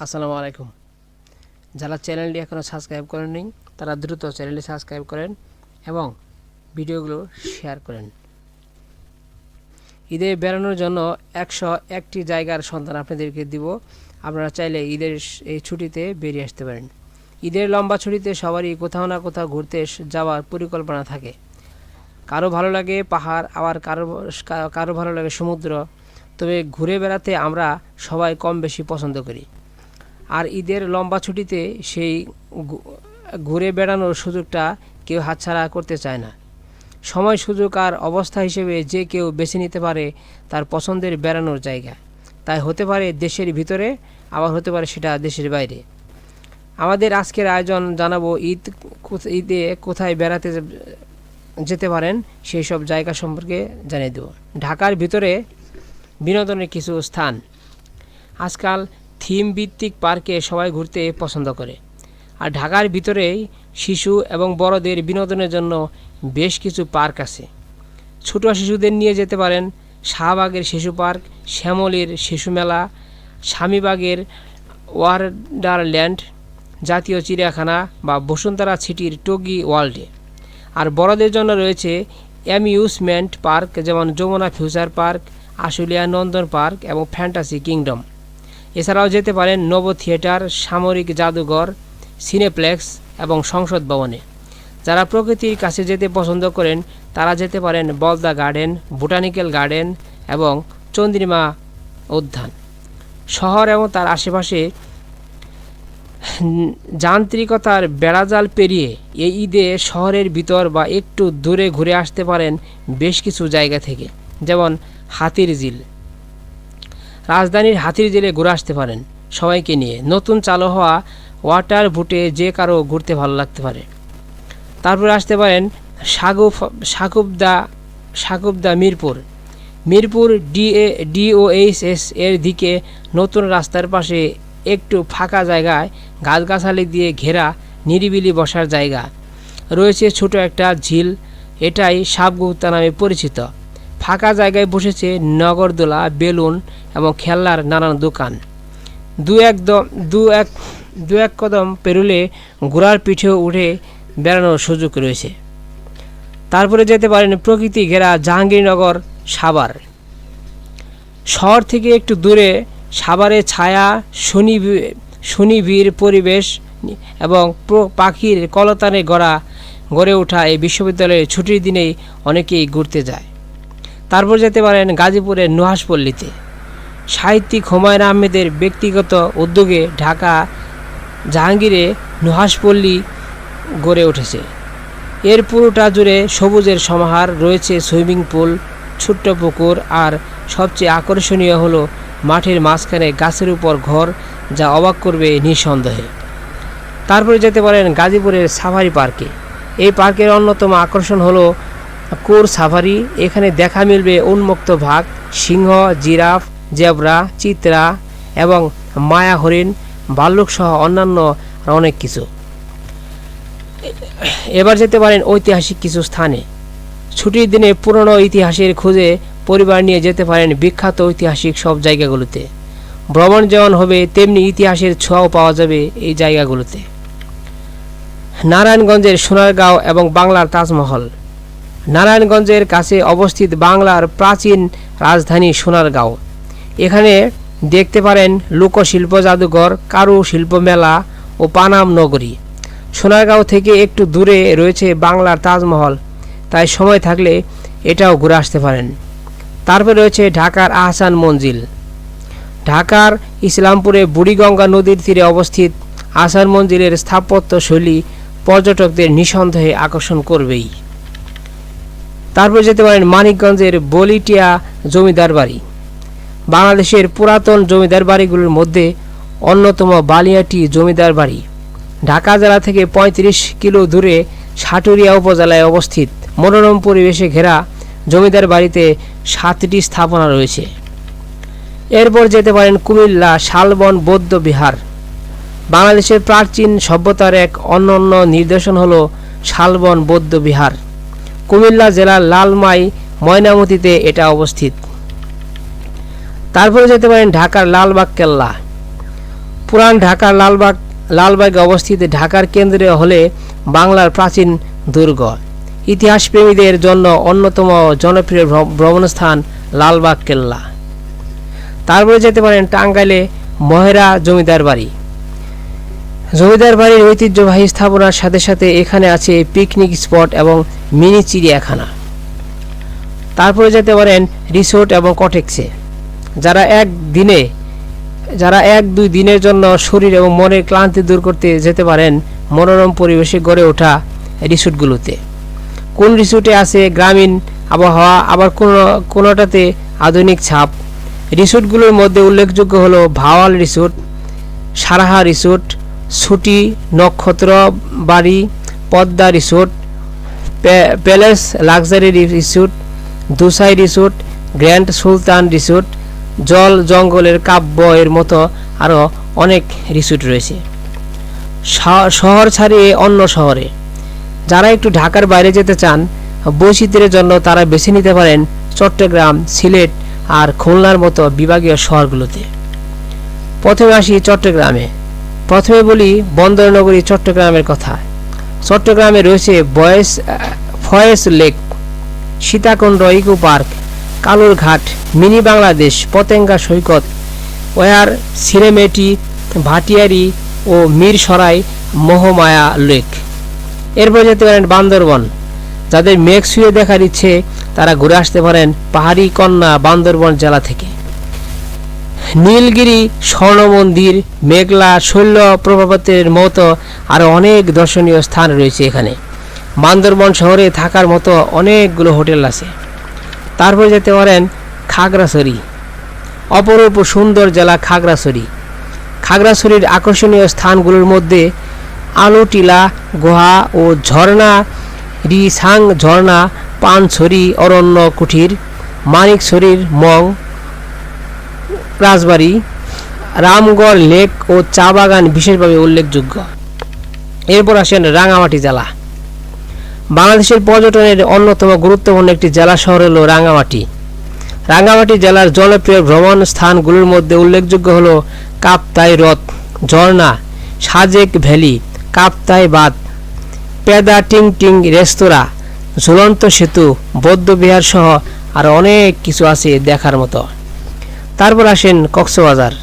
আসসালামু আলাইকুম। যারা চ্যানেলটি এখনও সাবস্ক্রাইব করেননি তারা দ্রুত চ্যানেলটি সাবস্ক্রাইব করেন এবং ভিডিওগুলো শেয়ার করেন। ঈদে বেড়ানোর জন্য 101টি জায়গার সন্ধান আপনাদেরকে দিব। আপনারা চাইলে ঈদের এই ছুটিতে বেরিয়ে আসতে পারেন। ঈদের লম্বা ছুটিতে সবারই কোথাও না কোথাও ঘুরতে যাওয়ার পরিকল্পনা থাকে। কারো ভালো লাগে পাহাড়, আবার কারো ভালো লাগে সমুদ্র। তবে ঘুরে বেড়াতে আমরা সবাই কম বেশি পছন্দ করি। আর ঈদের লম্বা ছুটিতে সেই ঘুরে বেড়ানোর সুযোগটা কেউ হাতছাড়া করতে চায় না। সময়, সুযোগ আর অবস্থা হিসেবে যে কেউ বেছে নিতে পারে তার পছন্দের বেড়ানোর জায়গা। তাই হতে পারে দেশের ভিতরে, আবার হতে পারে সেটা দেশের বাইরে। আমাদের আজকের আয়োজন জানাবো ঈদে কোথায় বেড়াতে যেতে পারেন সেই সব জায়গা সম্পর্কে জানিয়ে দেব। ঢাকার ভিতরে বিনোদনের কিছু স্থান। আজকাল থিম ভিত্তিক পার্কে সবাই ঘুরতে পছন্দ করে। আর ঢাকার ভিতরেই শিশু এবং বড়দের বিনোদনের জন্য বেশ কিছু পার্ক আছে। ছোট শিশুদের নিয়ে যেতে পারেন শাহবাগের শিশু পার্ক, শ্যামলীর শিশু মেলা, স্বামীবাগের ওয়ান্ডারল্যান্ড, জাতীয় চিড়িয়াখানা বা বসুন্ধরা সিটির টগি ওয়ার্ল্ডে। আর বড়দের জন্য রয়েছে অ্যামিউজমেন্ট পার্ক, যেমন যমুনা ফিউচার পার্ক, আশুলিয়া নন্দন পার্ক এবং ফ্যান্টাসি কিংডম। এছাড়াও যেতে পারেন নব থিয়েটার, সামরিক জাদুঘর, সিনেপ্লেক্স এবং সংসদ ভবনে। যারা প্রকৃতির কাছে যেতে পছন্দ করেন তারা যেতে পারেন বলদা গার্ডেন, বোটানিক্যাল গার্ডেন এবং চন্দ্রিমা উদ্যান। শহর এবং তার আশেপাশে যান্ত্রিকতার বেড়াজাল পেরিয়ে এই ঈদে শহরের ভিতর বা একটু দূরে ঘুরে আসতে পারেন বেশ কিছু জায়গা থেকে, যেমন হাতিরঝিল। রাজধানীর হাতিরঝিলে ঘুরে আসতে পারেন সবাইকে নিয়ে। নতুন চালু হওয়া ওয়াটার বোটে যে কারো ঘুরতে ভালো লাগতে পারে। তারপরে আসতে পারেন সাকুবদা মিরপুর ডিওএইচএস এর দিকে নতুন রাস্তার পাশে একটু ফাঁকা জায়গায় গাছগাছালি দিয়ে ঘেরা নিরিবিলি বসার জায়গা রয়েছে। ছোট একটা ঝিল, এটাই সাবগুপ্তা নামে পরিচিত। ফাঁকা জায়গায় বসেছে নগরদোলা, বেলুন এবং খেলনার নানান দোকান। দু এক কদম পেরুলে ঘোড়ার পিঠেও উঠে বেড়ানোর সুযোগ রয়েছে। তারপরে যেতে পারেন প্রকৃতি ঘেরা জাহাঙ্গীরনগর সাভার। শহর থেকে একটু দূরে সাভারে ছায়া, সুনিবিড় পরিবেশ এবং পাখির কলতানে গড়ে ওঠা এই বিশ্ববিদ্যালয়ের ছুটির দিনেই অনেকেই ঘুরতে যায়। তারপর যেতে পারেন গাজীপুরের নুহাশপল্লীতে। সাহিত্যিক হুমায়ুন আহমেদের ব্যক্তিগত উদ্যোগে ঢাকা জাহাঙ্গীরে নুহাশপল্লী গড়ে উঠেছে। এর পুরোটা জুড়ে সবুজের সমাহার, রয়েছে সুইমিং পুল, ছোট্ট পুকুর, আর সবচেয়ে আকর্ষণীয় হলো মাঠের মাঝখানে গাছের উপর ঘর, যা অবাক করবে নিঃসন্দেহে। তারপরে যেতে পারেন গাজীপুরের সাফারি পার্কে। এই পার্কের অন্যতম আকর্ষণ হলো কোর সাফারি। এখানে দেখা মিলবে উন্মুক্ত বাঘ, সিংহ, জিরাফ, জেব্রা, চিত্রা এবং মায়া হরিণ, ভাল্লুক সহ অন্যান্য অনেক কিছু। এবার যেতে পারেন ঐতিহাসিক কিছু স্থানে। ছুটির দিনে পুরনো ইতিহাসের খোঁজে পরিবার নিয়ে যেতে পারেন বিখ্যাত ঐতিহাসিক সব জায়গাগুলোতে। ভ্রমণ যেমন হবে তেমনি ইতিহাসের ছোঁয়াও পাওয়া যাবে এই জায়গাগুলোতে। নারায়ণগঞ্জের সোনারগাঁও এবং বাংলার তাজমহল। নারায়ণগঞ্জের কাছে অবস্থিত বাংলার প্রাচীন রাজধানী সোনারগাঁও। এখানে দেখতে পারেন লোকশিল্প জাদুঘর, কারু শিল্প মেলা ও পানাম নগরী। সোনারগাঁও থেকে একটু দূরে রয়েছে বাংলার তাজমহল, তাই সময় থাকলে এটাও ঘুরে আসতে পারেন। তারপরে রয়েছে ঢাকার আহসান মঞ্জিল। ঢাকার ইসলামপুরে বুড়িগঙ্গা নদীর তীরে অবস্থিত আহসান মঞ্জিলের স্থাপত্য শৈলী পর্যটকদের নিঃসন্দেহে আকর্ষণ করবেই। তারপর যেতে পারেন মানিকগঞ্জের বলিটিয়া জমিদার বাড়ি। বাংলাদেশের পুরাতন জমিদার বাড়িগুলোর মধ্যে অন্যতম বালিয়াটি জমিদার বাড়ি। ঢাকা জেলা থেকে ৩৫ কিলো দূরে সাটুরিয়া উপজেলায় অবস্থিত। মনোরম পরিবেশে ঘেরা জমিদার বাড়িতে 7টি স্থাপনা রয়েছে। এরপর যেতে পারেন কুমিল্লা শালবন বৌদ্ধ বিহার। বাংলাদেশের প্রাচীন সভ্যতার এক অনন্য নিদর্শন হল শালবন বৌদ্ধ বিহার। কুমিল্লা জেলার লালমাই ময়নামতিতে এটা অবস্থিত। তারপরে যেতে পারেন ঢাকার লালবাগ কেল্লা। পুরান ঢাকার লালবাগে অবস্থিত ঢাকার কেন্দ্রে হলে বাংলার প্রাচীন দুর্গ। ইতিহাসপ্রেমীদের জন্য অন্যতম জনপ্রিয় ভ্রমণস্থান লালবাগ কেল্লা। তারপরে যেতে পারেন টাঙ্গাইলে মহেরা জমিদার বাড়ি। জমিদার বাড়ির ঐতিহ্যবাহী স্থাপনার সাথে সাথে এখানে আছে পিকনিক স্পট এবং মিনি চিড়িয়াখানা। তারপরে যেতে পারেন রিসোর্ট এবং কটেক্সে। যারা এক দুই দিনের জন্য শরীর এবং মনের ক্লান্তি দূর করতে যেতে পারেন মনোরম পরিবেশে গড়ে ওঠা রিসোর্টগুলোতে। কোন রিসোর্টে আছে গ্রামীণ আবহাওয়া, আবার কোনোটাতে আধুনিক ছাপ। রিসোর্টগুলোর মধ্যে উল্লেখযোগ্য হলো Bhawal resort, সারাহা resort, Chuti Nokkhottro Bari, Padma resort, palace luxury resort, Dusai resort, grand Sultan resort, জল জঙ্গলের কাব্য এর মতো আরও অনেক রিসোর্ট রয়েছে। শহর ছাড়িয়ে অন্য শহরে যারা একটু ঢাকার বাইরে যেতে চান বৈচিত্র্যের জন্য তারা বেছে নিতে পারেন চট্টগ্রাম, সিলেট আর খুলনার মতো বিভাগীয় শহরগুলোতে। প্রথমে আসি চট্টগ্রামে। প্রথমে বলি বন্দরনগরী চট্টগ্রামের কথা। চট্টগ্রামে রয়েছে Foy's lake, Sitakunda eco park, Kalurghat, mini Bangladesh, Patenga সৈকত, ওয়ার সিনেমেটি, ভাটিয়ারি ও মিরসরাই মোহমায়া লেক। এরপর যেতে পারেন বান্দরবন। যাদের মেঘ ছুঁয়ে দেখার ইচ্ছে তারা ঘুরে আসতে পারেন পাহাড়ি কন্যা বান্দরবন জেলা থেকে। নীলগিরি, স্বর্ণ মন্দির, মেঘলা, শৈল প্রপাতের মতো আরও অনেক দর্শনীয় স্থান রয়েছে এখানে। বান্দরবন শহরে থাকার মতো অনেকগুলো হোটেল আছে। তারপরে যেতে পারেন খাগড়াছড়ি। অপরূপ সুন্দর জেলা খাগড়াছড়ি। খাগড়াছড়ির আকর্ষণীয় স্থানগুলোর মধ্যে আলুটিলা গুহা ও ঝর্ণা, রিসাং ঝর্ণা, পানছড়ি অরণ্য কুঠির, মানিকছড়ির মং রাজবাড়ি, রামগড় লেক ও চা বাগান বিশেষভাবে উল্লেখযোগ্য। এরপর আসেন রাঙামাটি জেলা। বাংলাদেশের পর্যটনের অন্যতম গুরুত্বপূর্ণ একটি জেলা শহর হল রাঙামাটি। রাঙামাটি জেলার জনপ্রিয় ভ্রমণ স্থানগুলোর মধ্যে উল্লেখযোগ্য হল কাপ্তাই হ্রদ, ঝর্ণা, সাজেক ভ্যালি, কাপ্তাই বাঁধ, পেদা টিং টিং রেস্তোরাঁ, ঝুলন্ত সেতু, বৌদ্ধবিহার সহ আর অনেক কিছু আছে দেখার মতো। তারপর আসেন কক্সবাজার।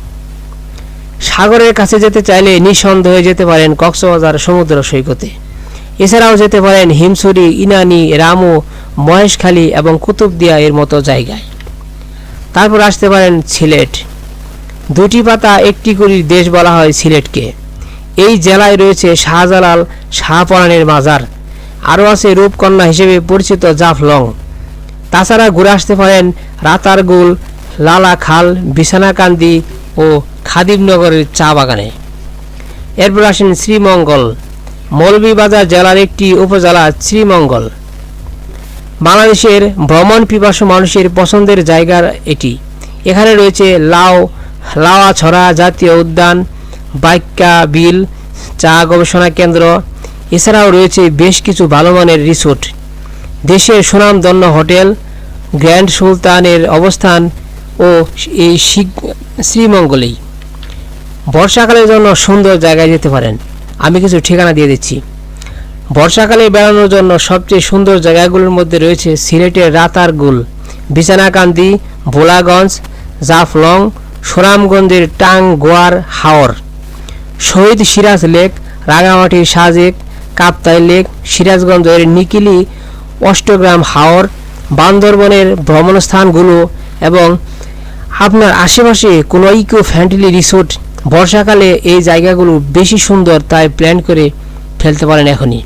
সাগরের কাছে যেতে চাইলে নিঃসন্দেহে যেতে পারেন কক্সবাজার সমুদ্র সৈকতে। এছাড়াও যেতে পারেন হিমছড়ি, ইনানি, রামু, মহেশখালী এবং কুতুবদিয়া এর মতো জায়গায়। তারপর আসতে পারেন সিলেট। দুটি পাতা একটি করির দেশ বলা হয় সিলেটকে। এই জেলায় রয়েছে শাহজালাল শাহপরানের মাজার, আরও আছে রূপকন্যা হিসেবে পরিচিত জাফলং। তাছাড়া ঘুরে আসতে পারেন রাতারগুল, লালাখাল, বিছানাকান্দি ও খাদিমনগরের চা বাগানে। এরপর আসেন শ্রীমঙ্গল। মৌলভীবাজার জেলার একটি উপজেলা শ্রীমঙ্গল। বাংলাদেশের ভ্রমণ পিপাসু মানুষের পছন্দের জায়গার এটি। এখানে রয়েছে লাওয়াছড়া জাতীয় উদ্যান, বাইক্কা বিল, চা গবেষণা কেন্দ্র। এছাড়াও রয়েছে বেশ কিছু ভালো মানের রিসোর্ট। দেশের সুনামধন্য হোটেল গ্র্যান্ড সুলতানের অবস্থান ও এই শ্রীমঙ্গলেই। বর্ষাকালের জন্য সুন্দর জায়গায় যেতে পারেন। আমি কিছু ঠিকানা দিয়ে দিচ্ছি। বর্ষাকালে বেড়ানোর জন্য সবচেয়ে সুন্দর জায়গাগুলোর মধ্যে রয়েছে সিলেটের রাতারগুল, বিছানাকান্দি, ভোলাগঞ্জ, জাফলং, সুনামগঞ্জের টাঙ্গুয়ার হাওর, শহীদ সিরাজ লেক, রাঙামাটির সাজেক, কাপ্তাই লেক, সিরাজগঞ্জের নিকিলি, অষ্টগ্রাম হাওর, বান্দরবনের ভ্রমণস্থানগুলো এবং আপনার আশেপাশে কোনো ইকো ফ্রেন্ডলি রিসোর্ট। বর্ষাকালে এই জায়গাগুলো বেশি সুন্দর, তাই প্ল্যান করে ফেলতে পারেন এখনই।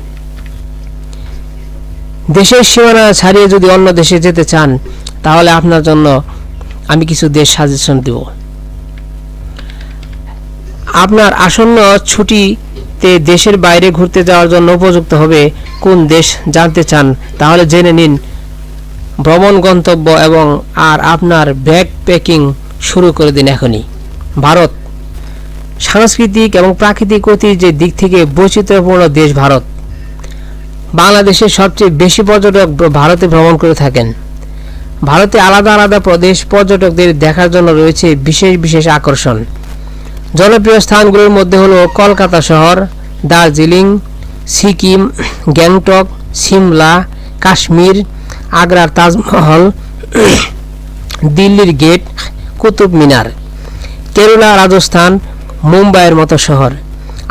দেশের সীমানা ছাড়িয়ে যদি অন্য দেশে যেতে চান তাহলে আপনার জন্য আমি কিছু দেশ সাজেশন দেব। আপনার আসন্ন ছুটিতে দেশের বাইরে ঘুরতে যাওয়ার জন্য উপযুক্ত হবে কোন দেশ জানতে চান তাহলে জেনে নিন ভ্রমণ গন্তব্য এবং আর আপনার ব্যাগ প্যাকিং শুরু করে দিন এখনই। ভারত। সাংস্কৃতিক এবং প্রাকৃতিক ঐতিহ্যের দিক থেকে বৈচিত্র্যপূর্ণ দেশ ভারত। বাংলাদেশের সবচেয়ে বেশি পর্যটক ভারতে ভ্রমণ করে থাকেন। ভারতে আলাদা আলাদা প্রদেশ পর্যটকদের দেখার জন্য রয়েছে বিশেষ বিশেষ আকর্ষণ। জনপ্রিয় স্থানগুলোর মধ্যে হলো কলকাতা শহর, দার্জিলিং, সিকিম, গ্যাংটক, সিমলা, কাশ্মীর, আগ্রার তাজমহল, দিল্লির গেট, কুতুব মিনার, কেরালা, রাজস্থান, মুম্বাইয়ের মতো শহর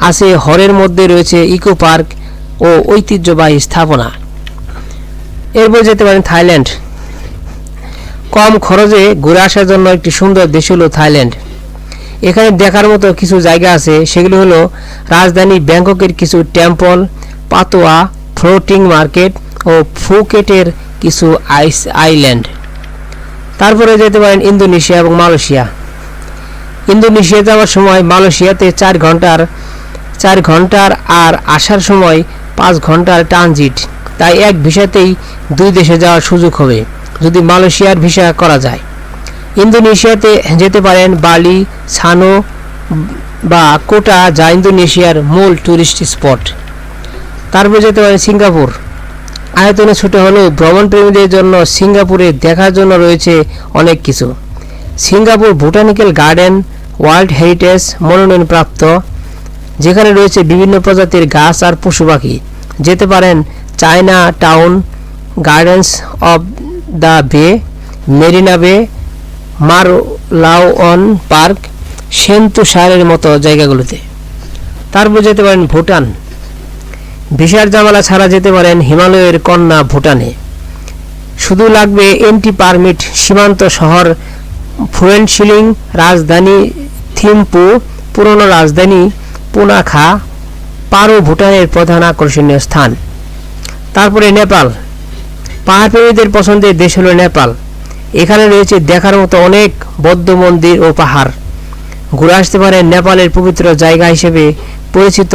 আছে। হরের মধ্যে রয়েছে ইকো পার্ক ও ঐতিহ্যবাহী স্থাপনা। এরপর যেতে পারেন থাইল্যান্ড। কম খরচে ঘুরে আসার জন্য একটি সুন্দর দেশ হলো থাইল্যান্ড। এখানে দেখার মতো কিছু জায়গা আছে, সেগুলো হলো রাজধানী ব্যাংককের কিছু টেম্পল, পাতোয়া ফ্লোটিং মার্কেট ও ফুকেটের কিছু আইল্যান্ড। তারপরে যেতে পারেন ইন্দোনেশিয়া এবং মালয়েশিয়া। ইন্দোনেশিয়া যাওয়ার সময় মালয়েশিয়াতে 4 ঘন্টার আর আসার সময় 5 ঘন্টার ট্রানজিট, তাই এক ভিসাতেই 2 দেশে যাওয়ার সুযোগ হবে যদি মালয়েশিয়ার ভিসা করা যায়। ইন্দোনেশিয়াতে যেতে পারেন বালি, সানো বা কোটা, যা ইন্দোনেশিয়ার মূল টুরিস্ট স্পট। তারপর যেতে পারেন সিঙ্গাপুর। আয়তনে ছোট হলেও ভ্রমণপ্রেমীদের জন্য সিঙ্গাপুরে দেখার জন্য রয়েছে অনেক কিছু। Singapore botanical garden world heritage মনোনয়নপ্রাপ্ত, যেখানে রয়েছে বিভিন্ন প্রজাতির গাছ আর পশু পাখি। যেতে পারেন China town, gardens of the বে, মেরিনা বে, মারলাওন পার্ক, সেন্তুসারের মতো জায়গাগুলোতে। তারপর যেতে পারেন ভুটান। ভিসার জামালা ছাড়া যেতে পারেন হিমালয়ের কন্যা ভুটানে। শুধু লাগবে এন্ট্রি পারমিট। সীমান্ত শহর ফুয়েনশিলিং, রাজধানী থিম্পু, পুরনো রাজধানী পুনাখা, পারো ভুটানের প্রধান আকর্ষণীয় স্থান। তারপরে নেপাল। পাহাড়প্রেমীদের পছন্দের দেশ হলো নেপাল। এখানে রয়েছে দেখার মতো অনেক বৌদ্ধ মন্দির ও পাহাড়। ঘুরে আসতে পারেন নেপালের পবিত্র জায়গা হিসেবে পরিচিত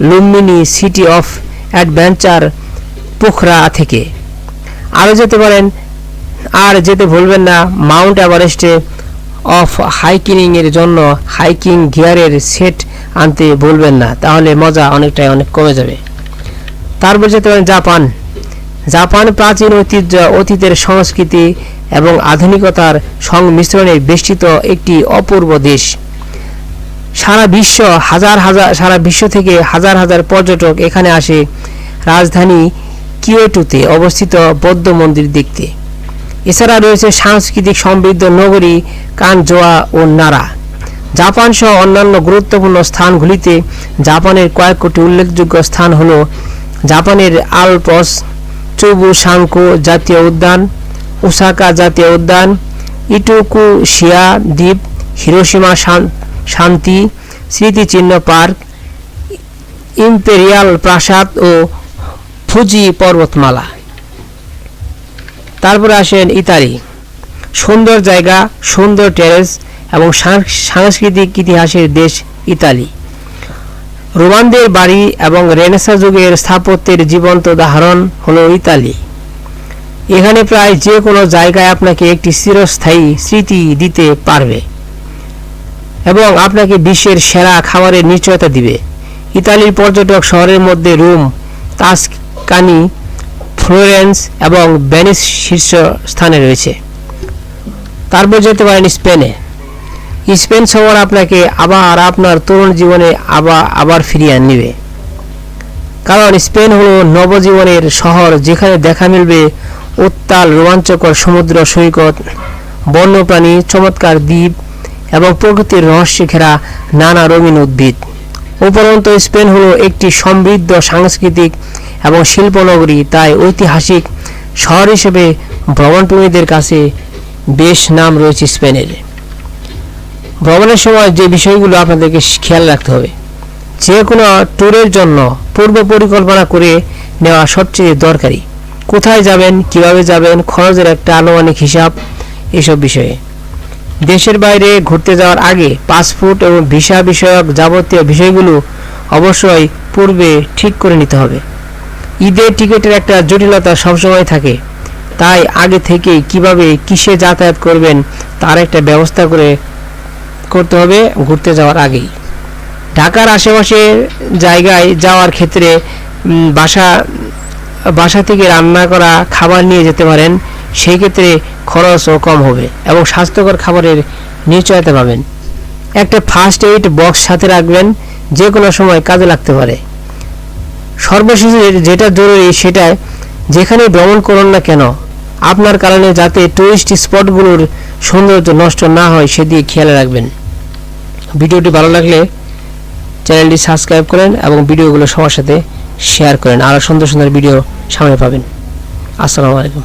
Lumbini city of adventure Pokhara থেকে। আরও যেতে পারেন, আর যেতে ভুলবেন না মাউন্ট এভারেস্টে অফ হাইকিংয়ের জন্য হাইকিং গিয়ারের সেট আনতে ভুলবেন না, তাহলে মজা অনেক কমে যাবে। তারপর যেতে পারেন জাপান। জাপান প্রাচীন ঐতিহ্য, অতীতের সংস্কৃতি এবং আধুনিকতার সংমিশ্রণে বেষ্টিত একটি অপূর্ব দেশ। সারা বিশ্ব থেকে হাজার হাজার পর্যটক এখানে আসে রাজধানী কিয়োটোতে অবস্থিত বৌদ্ধ মন্দির দেখতে। এছাড়া রয়েছে সাংস্কৃতিক সমৃদ্ধ নগরী কানজোয়া ও নারা। জাপান সহ অন্যান্য গুরুত্বপূর্ণ স্থানগুলিতে জাপানের কয়েকটি উল্লেখযোগ্য স্থান হল জাপানের আলপস, চুবুসাঙ্কো জাতীয় উদ্যান, ওসাকা জাতীয় উদ্যান, ইটোকুশিয়া দ্বীপ, হিরোশিমা শান্তি স্মৃতিচিহ্ন পার্ক, ইম্পেরিয়াল প্রাসাদ ও ফুজি পর্বতমালা। তারপরে আসেন ইতালি। সুন্দর জায়গা, সুন্দর টেরেস এবং সাংস্কৃতিক ইতিহাসের দেশ ইতালি। রোমানদের বাড়ি এবং রেনেসাঁ যুগের স্থাপত্যের জীবন্ত উদাহরণ হলো ইতালি। এখানে প্রায় যে কোনো জায়গায় আপনাকে একটি চিরস্থায়ী স্মৃতি দিতে পারবে এবং আপনাকে বিশ্বের সেরা খাবারের নিশ্চয়তা দিবে। ইতালির পর্যটক শহরের মধ্যে রোম, তাসকানি, ফ্লোরেন্স এবং ভেনিস শীর্ষ স্থানে রয়েছে। তারপর যেতে পারেন স্পেনে। স্পেন শহর আপনাকে আবার আপনার তরুণ জীবনে আবার ফিরিয়ে আনবে, কারণ স্পেন হলো নবজীবনের শহর, যেখানে দেখা মিলবে উত্তাল রোমাঞ্চকর সমুদ্র সৈকত, বন্যপ্রাণী, চমৎকার দ্বীপ এবং প্রকৃতির রহস্যে ঘেরা নানা রঙিন উদ্ভিদ। উপরন্তু স্পেন হলো একটি সমৃদ্ধ সাংস্কৃতিক এবং শিল্পনগরী, তাই ঐতিহাসিক শহর হিসেবে ভ্রমণপ্রেমীদের কাছে বেশ নাম রয়েছে স্পেনের। ভ্রমণের সময় যে বিষয়গুলো আপনাদেরকে খেয়াল রাখতে হবে, যে কোনো ট্যুরের জন্য পূর্ব পরিকল্পনা করে নেওয়া সবচেয়ে দরকারি। কোথায় যাবেন, কিভাবে যাবেন, খরচের একটা আনুমানিক হিসাব, এসব বিষয়ে। দেশের বাইরে ঘুরতে যাওয়ার আগে পাসপোর্ট এবং ভিসা বিষয়ক যাবতীয় বিষয়গুলো অবশ্যই পূর্বে ঠিক করে নিতে হবে। ঈদের টিকিটের একটা জটিলতা সবসময় থাকে, তাই আগে থেকেই কিভাবে কিসে যাতায়াত করবেন তার একটা ব্যবস্থা করতে হবে ঘুরতে যাওয়ার আগেই। ঢাকার আশেপাশে জায়গায় যাওয়ার ক্ষেত্রে বাসা থেকে রান্না করা খাবার নিয়ে যেতে পারেন, সেই ক্ষেত্রে খরচও কম হবে এবং স্বাস্থ্যকর খাবারের নিশ্চয়তা পাবেন। একটা ফার্স্ট এইড বক্স সাথে রাখবেন, যে কোনো সময় কাজে লাগতে পারে। সর্বশেষে যেটা জরুরি সেটা, যেখানে ভ্রমণ করুন না কেন আপনার কারণে যাতে টুরিস্ট স্পটগুলোর সৌন্দর্য নষ্ট না হয় সেদিকে খেয়াল রাখবেন। ভিডিওটি ভালো লাগলে চ্যানেলটি সাবস্ক্রাইব করেন এবং ভিডিওগুলো সবার সাথে শেয়ার করেন। আরও সুন্দর সুন্দর ভিডিও সামনে পাবেন। আসসালামু আলাইকুম।